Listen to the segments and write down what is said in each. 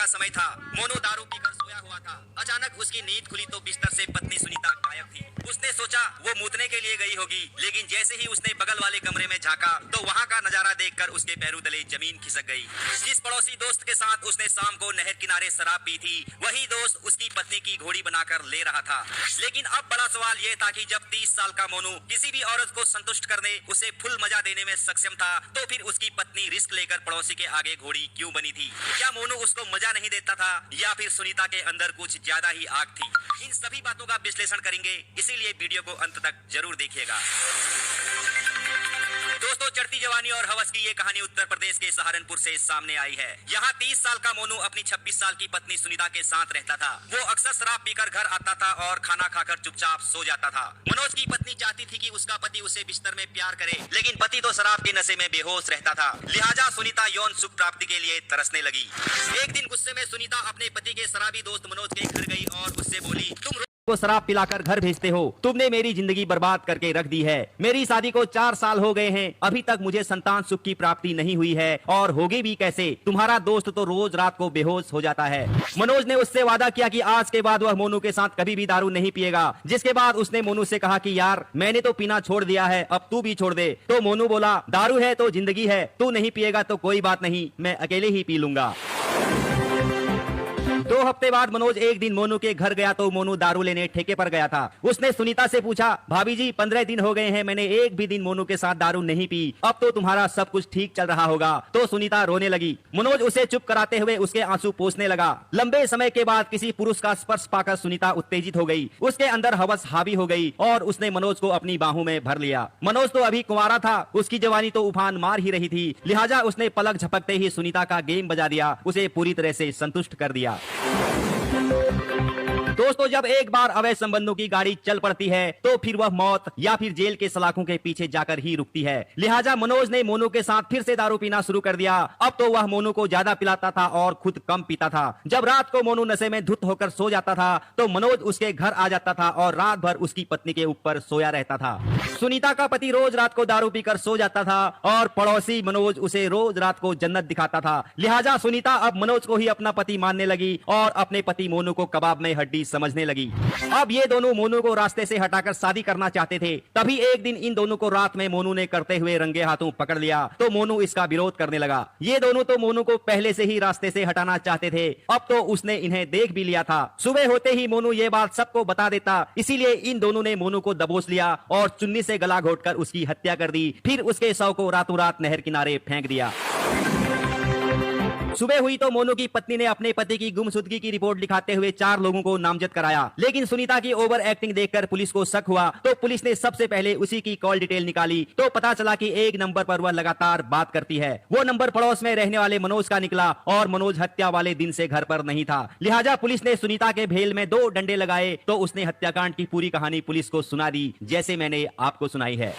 का समय था। मोनू दारू पीकर सोया हुआ था। अचानक उसकी नींद खुली तो बिस्तर से पत्नी सुनीता गायब थी। उसने सोचा वो मूतने के लिए गई होगी, लेकिन जैसे ही उसने बगल वाले कमरे में झांका तो वहाँ का नजारा देखकर उसके पैरों तले जमीन खिसक गई। जिस पड़ोसी दोस्त के साथ उसने शाम को नहर किनारे शराब पी थी, वही दोस्त उसकी पत्नी की घोड़ी बनाकर ले रहा था। लेकिन अब बड़ा सवाल यह था कि जब 30 साल का मोनू किसी भी औरत को संतुष्ट करने, उसे फुल मजा देने में सक्षम था, तो फिर उसकी पत्नी रिस्क लेकर पड़ोसी के आगे घोड़ी क्यों बनी थी? क्या मोनू उसको मजा नहीं देता था, या फिर सुनीता के अंदर कुछ ज्यादा ही आग थी? इन सभी बातों का विश्लेषण करेंगे, इसीलिए वीडियो को अंत तक जरूर देखिएगा। दोस्तों, चढ़ती जवानी और हवस की ये कहानी उत्तर प्रदेश के सहारनपुर से सामने आई है। यहाँ 30 साल का मोनू अपनी 26 साल की पत्नी सुनीता के साथ रहता था। वो अक्सर शराब पीकर घर आता था और खाना खाकर चुपचाप सो जाता था। मनोज की पत्नी चाहती थी कि उसका पति उसे बिस्तर में प्यार करे, लेकिन पति तो शराब के नशे में बेहोश रहता था। लिहाजा सुनीता यौन सुख प्राप्ति के लिए तरसने लगी। एक दिन गुस्से में सुनीता अपने पति के शराबी दोस्त मनोज के घर गई और उससे बोली, तुम को शराब पिलाकर घर भेजते हो, तुमने मेरी जिंदगी बर्बाद करके रख दी है। मेरी शादी को 4 साल हो गए हैं, अभी तक मुझे संतान सुख की प्राप्ति नहीं हुई है, और होगी भी कैसे? तुम्हारा दोस्त तो रोज रात को बेहोश हो जाता है। मनोज ने उससे वादा किया कि आज के बाद वह मोनू के साथ कभी भी दारू नहीं पिएगा। जिसके बाद उसने मोनू से कहा कि यार, मैंने तो पीना छोड़ दिया है, अब तू भी छोड़ दे। तो मोनू बोला, दारू है तो जिंदगी है, तू नहीं पिएगा तो कोई बात नहीं, मैं अकेले ही पी लूंगा। 2 हफ्ते बाद मनोज एक दिन मोनू के घर गया तो मोनू दारू लेने ठेके पर गया था। उसने सुनीता से पूछा, भाभी जी 15 दिन हो गए हैं, मैंने एक भी दिन मोनू के साथ दारू नहीं पी, अब तो तुम्हारा सब कुछ ठीक चल रहा होगा। तो सुनीता रोने लगी। मनोज उसे चुप कराते हुए उसके आंसू पोंछने लगा। लंबे समय के बाद किसी पुरुष का स्पर्श पाकर सुनीता उत्तेजित हो गई। उसके अंदर हवस हावी हो गई और उसने मनोज को अपनी बाहों में भर लिया। मनोज तो अभी कुंवारा था, उसकी जवानी तो उफान मार ही रही थी। लिहाजा उसने पलक झपकते ही सुनीता का गेम बजा दिया, उसे पूरी तरह से संतुष्ट कर दिया। दोस्तों, जब एक बार अवैध संबंधों की गाड़ी चल पड़ती है तो फिर वह मौत या फिर जेल के सलाखों के पीछे जाकर ही रुकती है। लिहाजा मनोज ने मोनू के साथ फिर से दारू पीना शुरू कर दिया। अब तो वह मोनू को ज्यादा पिलाता था और खुद कम पीता था। जब रात को मोनू नशे में धुत होकर सो जाता था तो मनोज उसके घर आ जाता था और रात भर उसकी पत्नी के ऊपर सोया रहता था। सुनीता का पति रोज रात को दारू पीकर सो जाता था और पड़ोसी मनोज उसे रोज रात को जन्नत दिखाता था। लिहाजा सुनीता अब मनोज को ही अपना पति मानने लगी और अपने पति मोनू को कबाब में हड्डी समझने लगी। अब ये दोनों मोनू को रास्ते से हटाकर शादी करना चाहते थे। तभी एक दिन इन दोनों को रात में मोनू ने करते हुए रंगे हाथों पकड़ लिया तो मोनू इसका विरोध करने लगा। ये दोनों तो मोनू को पहले से ही रास्ते से हटाना चाहते थे, अब तो उसने इन्हें देख भी लिया था। सुबह होते ही मोनू ये बात सबको बता देता, इसीलिए इन दोनों ने मोनू को दबोच लिया और चुन्नी से गला घोटकर उसकी हत्या कर दी। फिर उसके शव को रातों रात नहर किनारे फेंक दिया। सुबह हुई तो मोनू की पत्नी ने अपने पति की गुमशुदगी की रिपोर्ट लिखाते हुए 4 लोगों को नामजद कराया। लेकिन सुनीता की ओवर एक्टिंग देखकर पुलिस को शक हुआ तो पुलिस ने सबसे पहले उसी की कॉल डिटेल निकाली तो पता चला कि एक नंबर पर वह लगातार बात करती है। वो नंबर पड़ोस में रहने वाले मनोज का निकला और मनोज हत्या वाले दिन से घर पर नहीं था। लिहाजा पुलिस ने सुनीता के भेल में 2 डंडे लगाए तो उसने हत्याकांड की पूरी कहानी पुलिस को सुना दी, जैसे मैंने आपको सुनाई है।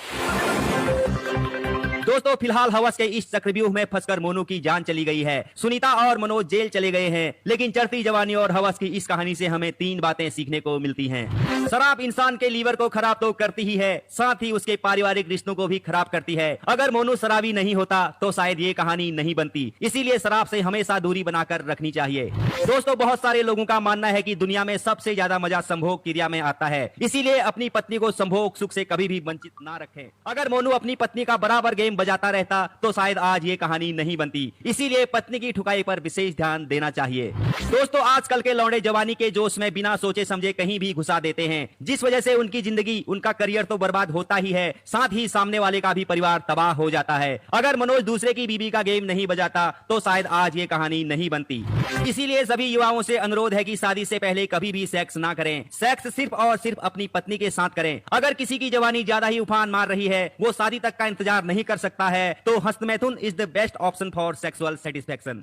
दोस्तों, फिलहाल हवस के इस चक्रव्यूह में फंसकर मोनू की जान चली गई है। सुनीता और मनोज जेल चले गए हैं। लेकिन चढ़ती जवानी और हवस की इस कहानी से हमें 3 बातें सीखने को मिलती हैं। शराब इंसान के लीवर को खराब तो करती ही है, साथ ही उसके पारिवारिक रिश्तों को भी खराब करती है। अगर मोनू शराबी नहीं होता तो शायद ये कहानी नहीं बनती। इसीलिए शराब से हमेशा दूरी बनाकर रखनी चाहिए। दोस्तों, बहुत सारे लोगों का मानना है कि दुनिया में सबसे ज्यादा मजा संभोग क्रिया में आता है। इसीलिए अपनी पत्नी को संभोग सुख से कभी भी वंचित ना रखें। अगर मोनू अपनी पत्नी का बराबर गेम बजाता रहता तो शायद आज ये कहानी नहीं बनती। इसीलिए पत्नी की ठुकाई पर विशेष ध्यान देना चाहिए। दोस्तों, आजकल के लौंडे जवानी के जोश में बिना सोचे समझे कहीं भी घुसा देते हैं, जिस वजह से उनकी जिंदगी, उनका करियर तो बर्बाद होता ही है, साथ ही सामने वाले का भी परिवार तबाह हो जाता है। अगर मनोज दूसरे की बीबी का गेम नहीं बजाता तो शायद आज ये कहानी नहीं बनती। इसीलिए सभी युवाओं से अनुरोध है कि शादी से पहले कभी भी सेक्स ना करें। सेक्स सिर्फ और सिर्फ अपनी पत्नी के साथ करें। अगर किसी की जवानी ज्यादा ही उफान मार रही है, वो शादी तक का इंतजार नहीं कर सकता है, तो हस्तमैथुन is the best option for sexual satisfaction.